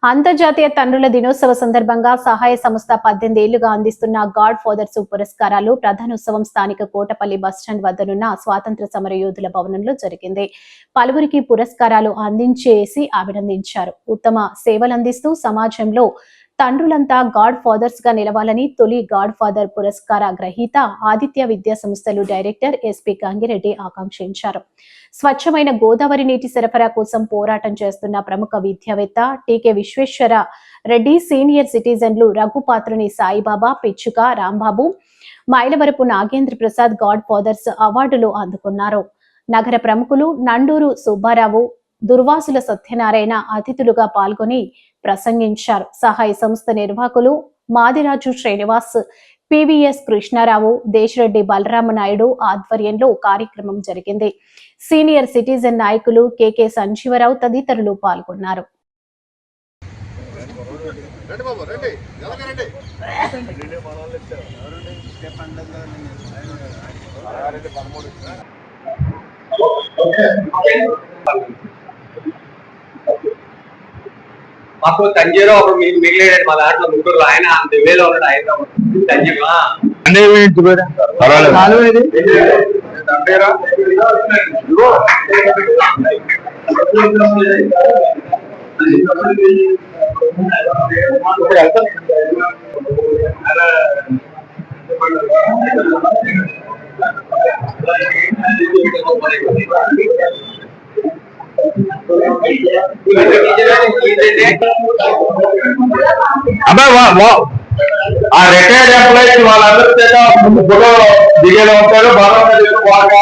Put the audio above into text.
అంతర్జాతీయ తండ్రుల దినోత్సవ సందర్భంగా సహాయ సంస్థ 18 ఏళ్లుగా అందిస్తున్న గాడ్ ఫాదర్స్ పురస్కారాలు ప్రధానోత్సవం స్థానిక కోటపల్లి బస్టాండ్ వద్దనున్న స్వాతంత్ర సమర యోధుల భవనంలో జరిగింది. పలువురికి పురస్కారాలు అందించేసి అభినందించారు. ఉత్తమ సేవలందిస్తూ సమాజంలో తండ్రులంతా గాడ్ ఫాదర్స్ గా నిలవాలని తొలి గాడ్ ఫాదర్ పురస్కార గ్రహీత ఆదిత్య విద్యా సంస్థలు డైరెక్టర్ ఎస్పీ గంగిరెడ్డి ఆకాంక్షించారు. స్వచ్ఛమైన గోదావరి నీటి సరఫరా కోసం పోరాటం చేస్తున్న ప్రముఖ విద్యావేత్త టీకే విశ్వేశ్వర రెడ్డి, సీనియర్ సిటిజన్లు రఘుపాత్రుని సాయిబాబా, పిచ్చుక రాంబాబు, మైలవరపు నాగేంద్ర ప్రసాద్ గాడ్ ఫాదర్స్ అవార్డులు అందుకున్నారు. నగర ప్రముఖులు నండూరు సుబ్బారావు, దుర్వాసుల సత్యనారాయణ అతిథులుగా పాల్గొని ప్రసంగించారు. సహాయ సంస్థ నిర్వాహకులు మాదిరాజు శ్రీనివాస్, పివిఎస్ కృష్ణారావు, దేశరెడ్డి బలరామనాయుడు ఆధ్వర్యంలో కార్యక్రమం జరిగింది. సీనియర్ సిటిజన్ నాయకులు కెకే సంజీవరావు తదితరులు పాల్గొన్నారు. మాకు తంజీరో అప్పుడు మీకు మిగిలేడు మా దాంట్లో ముగ్గురు ఆయన అంత వేలో ఉన్నాడు. హైదరాబాద్ తంజీరా ఆ రిటైర్డ్ ఎంప్లాయీస్ వాళ్ళందరూ చేత ఫోటో దిగేలా ఉంటారు. బాగా